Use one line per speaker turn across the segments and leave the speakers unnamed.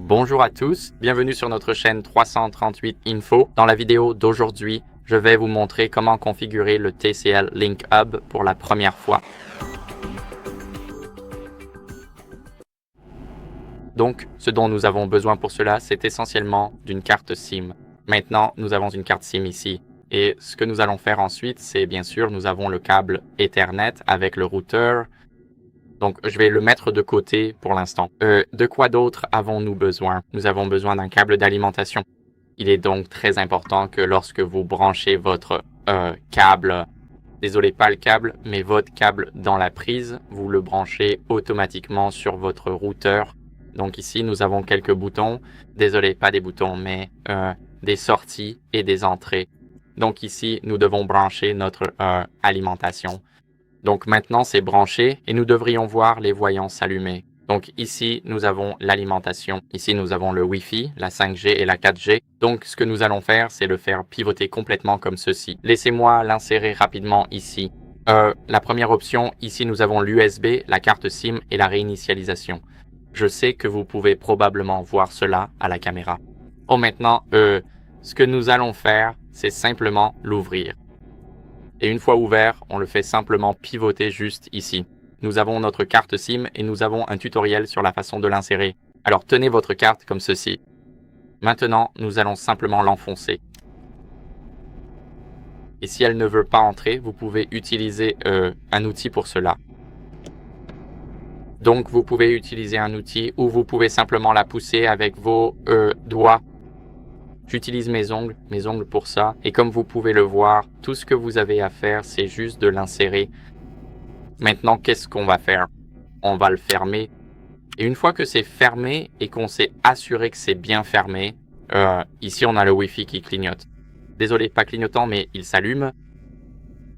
Bonjour à tous, bienvenue sur notre chaîne 338 Info. Dans la vidéo d'aujourd'hui, je vais vous montrer comment configurer le TCL Link Hub pour la première fois. Donc, ce dont nous avons besoin pour cela, c'est essentiellement d'une carte SIM. Maintenant, nous avons une carte SIM ici. Et ce que nous allons faire ensuite, c'est bien sûr, nous avons le câble Ethernet avec le routeur. Donc, je vais le mettre de côté pour l'instant. De quoi d'autre avons-nous besoin? Nous avons besoin d'un câble d'alimentation. Il est donc très important que lorsque vous branchez votre câble, désolé pas le câble, mais votre câble dans la prise, vous le branchez automatiquement sur votre routeur. Donc ici, nous avons quelques boutons. Désolé, pas des boutons, mais des sorties et des entrées. Donc ici, nous devons brancher notre alimentation. Donc maintenant, c'est branché et nous devrions voir les voyants s'allumer. Donc ici, nous avons l'alimentation. Ici, nous avons le Wi-Fi, la 5G et la 4G. Donc ce que nous allons faire, c'est le faire pivoter complètement comme ceci. Laissez-moi l'insérer rapidement ici. La première option, ici, nous avons l'USB, la carte SIM et la réinitialisation. Je sais que vous pouvez probablement voir cela à la caméra. Oh, maintenant, ce que nous allons faire, c'est simplement l'ouvrir. Et une fois ouvert, on le fait simplement pivoter juste ici. Nous avons notre carte SIM et nous avons un tutoriel sur la façon de l'insérer. Alors tenez votre carte comme ceci. Maintenant, nous allons simplement l'enfoncer. Et si elle ne veut pas entrer, vous pouvez utiliser un outil pour cela. Donc vous pouvez utiliser un outil ou vous pouvez simplement la pousser avec vos doigts. J'utilise mes ongles pour ça. Et comme vous pouvez le voir, tout ce que vous avez à faire, c'est juste de l'insérer. Maintenant, qu'est-ce qu'on va faire? On va le fermer. Et une fois que c'est fermé et qu'on s'est assuré que c'est bien fermé, ici on a le Wi-Fi qui clignote. Désolé, pas clignotant, mais il s'allume.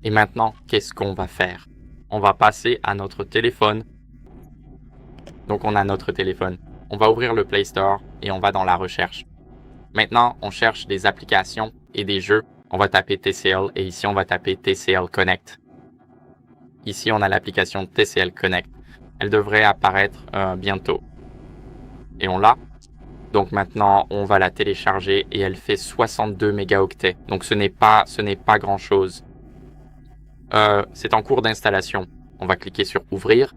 Et maintenant, qu'est-ce qu'on va faire? On va passer à notre téléphone. Donc on a notre téléphone. On va ouvrir le Play Store et on va dans la recherche. Maintenant, on cherche des applications et des jeux. On va taper TCL et ici, on va taper TCL Connect. Ici, on a l'application TCL Connect. Elle devrait apparaître bientôt. Et on l'a. Donc maintenant, on va la télécharger et elle fait 62 mégaoctets. Donc ce n'est pas grand-chose. C'est en cours d'installation. On va cliquer sur Ouvrir.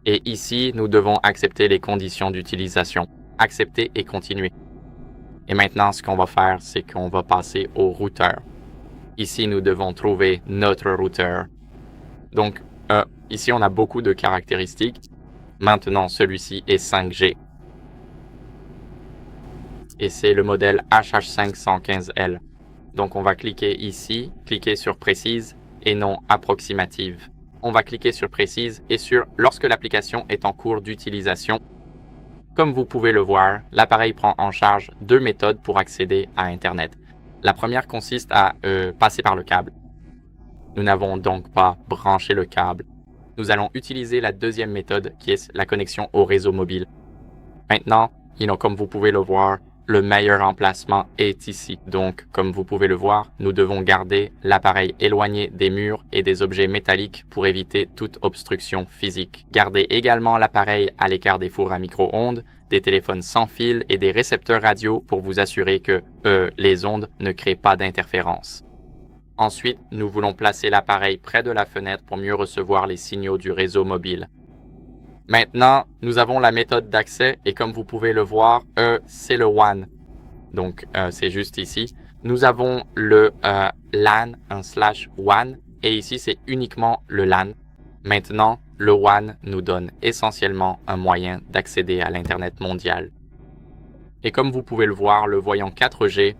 Et ici, nous devons accepter les conditions d'utilisation. Accepter et continuer. Et maintenant, ce qu'on va faire, c'est qu'on va passer au routeur. Ici, nous devons trouver notre routeur. Donc, ici, on a beaucoup de caractéristiques. Maintenant, celui-ci est 5G. Et c'est le modèle HH515L. Donc, on va cliquer ici, cliquer sur Précise et non Approximative. On va cliquer sur Précise et sur Lorsque l'application est en cours d'utilisation. Comme vous pouvez le voir, l'appareil prend en charge deux méthodes pour accéder à Internet. La première consiste à passer par le câble. Nous n'avons donc pas branché le câble. Nous allons utiliser la deuxième méthode qui est la connexion au réseau mobile. Maintenant, comme vous pouvez le voir, le meilleur emplacement est ici. Donc, comme vous pouvez le voir, nous devons garder l'appareil éloigné des murs et des objets métalliques pour éviter toute obstruction physique. Gardez également l'appareil à l'écart des fours à micro-ondes, des téléphones sans fil et des récepteurs radio pour vous assurer que les ondes ne créent pas d'interférence. Ensuite, nous voulons placer l'appareil près de la fenêtre pour mieux recevoir les signaux du réseau mobile. Maintenant, nous avons la méthode d'accès et comme vous pouvez le voir, c'est le WAN. Donc, c'est juste ici. Nous avons le LAN, un /WAN et ici, c'est uniquement le LAN. Maintenant, le WAN nous donne essentiellement un moyen d'accéder à l'Internet mondial. Et comme vous pouvez le voir, le voyant 4G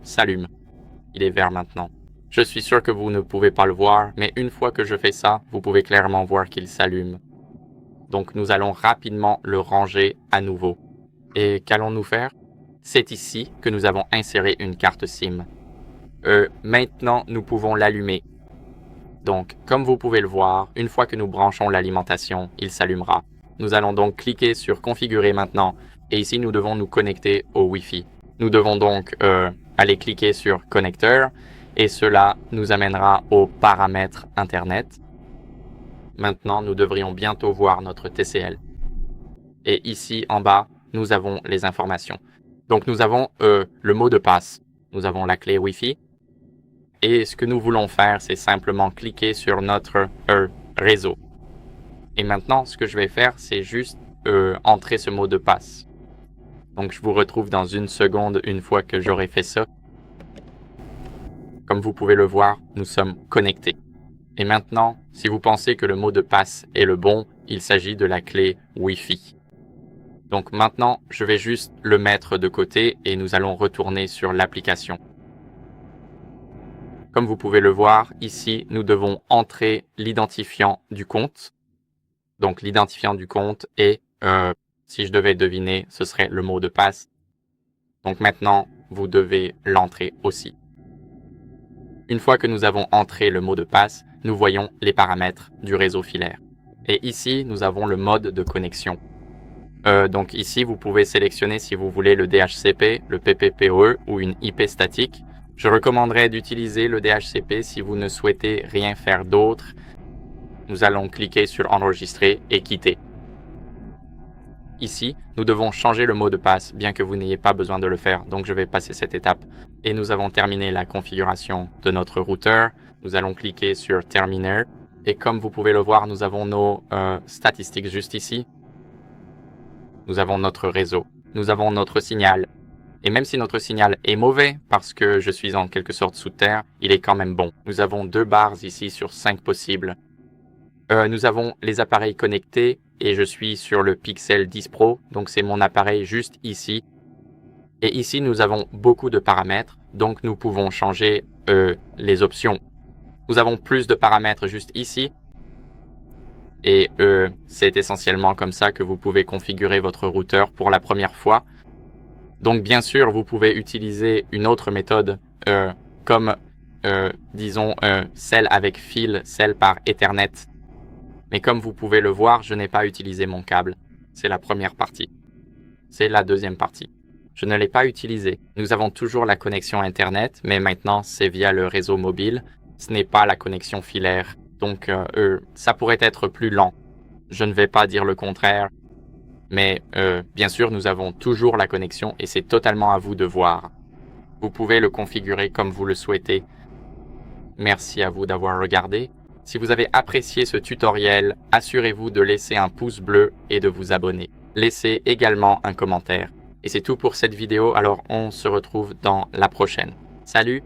s'allume. Il est vert maintenant. Je suis sûr que vous ne pouvez pas le voir, mais une fois que je fais ça, vous pouvez clairement voir qu'il s'allume. Donc, nous allons rapidement le ranger à nouveau. Et qu'allons-nous faire? C'est ici que nous avons inséré une carte SIM. Maintenant, nous pouvons l'allumer. Donc, comme vous pouvez le voir, une fois que nous branchons l'alimentation, il s'allumera. Nous allons donc cliquer sur Configurer maintenant. Et ici, nous devons nous connecter au Wi-Fi. Nous devons donc aller cliquer sur Connecteur. Et cela nous amènera aux paramètres Internet. Maintenant, nous devrions bientôt voir notre TCL. Et ici, en bas, nous avons les informations. Donc nous avons le mot de passe, nous avons la clé Wi-Fi. Et ce que nous voulons faire, c'est simplement cliquer sur notre réseau. Et maintenant, ce que je vais faire, c'est juste entrer ce mot de passe. Donc je vous retrouve dans une seconde une fois que j'aurai fait ça. Comme vous pouvez le voir, nous sommes connectés. Et maintenant, si vous pensez que le mot de passe est le bon, il s'agit de la clé Wi-Fi. Donc maintenant, je vais juste le mettre de côté et nous allons retourner sur l'application. Comme vous pouvez le voir, ici, nous devons entrer l'identifiant du compte. Donc l'identifiant du compte est, si je devais deviner, ce serait le mot de passe. Donc maintenant, vous devez l'entrer aussi. Une fois que nous avons entré le mot de passe, nous voyons les paramètres du réseau filaire. Et ici, nous avons le mode de connexion. Donc ici, vous pouvez sélectionner si vous voulez le DHCP, le PPPoE ou une IP statique. Je recommanderais d'utiliser le DHCP si vous ne souhaitez rien faire d'autre. Nous allons cliquer sur enregistrer et quitter. Ici, nous devons changer le mot de passe, bien que vous n'ayez pas besoin de le faire. Donc je vais passer cette étape. Et nous avons terminé la configuration de notre routeur. Nous allons cliquer sur Terminer. Et comme vous pouvez le voir, nous avons nos statistiques juste ici. Nous avons notre réseau. Nous avons notre signal. Et même si notre signal est mauvais, parce que je suis en quelque sorte sous terre, il est quand même bon. Nous avons 2 barres ici sur 5 possibles. Nous avons les appareils connectés et je suis sur le Pixel 10 Pro, donc c'est mon appareil juste ici. Et ici, nous avons beaucoup de paramètres, donc nous pouvons changer les options. Nous avons plus de paramètres juste ici. Et c'est essentiellement comme ça que vous pouvez configurer votre routeur pour la première fois. Donc bien sûr, vous pouvez utiliser une autre méthode comme, disons, celle avec fil, celle par Ethernet. Mais comme vous pouvez le voir, je n'ai pas utilisé mon câble. C'est la première partie. C'est la deuxième partie. Je ne l'ai pas utilisé. Nous avons toujours la connexion Internet, mais maintenant c'est via le réseau mobile. Ce n'est pas la connexion filaire. Donc ça pourrait être plus lent. Je ne vais pas dire le contraire. Mais bien sûr, nous avons toujours la connexion et c'est totalement à vous de voir. Vous pouvez le configurer comme vous le souhaitez. Merci à vous d'avoir regardé. Si vous avez apprécié ce tutoriel, assurez-vous de laisser un pouce bleu et de vous abonner. Laissez également un commentaire. Et c'est tout pour cette vidéo, alors on se retrouve dans la prochaine. Salut!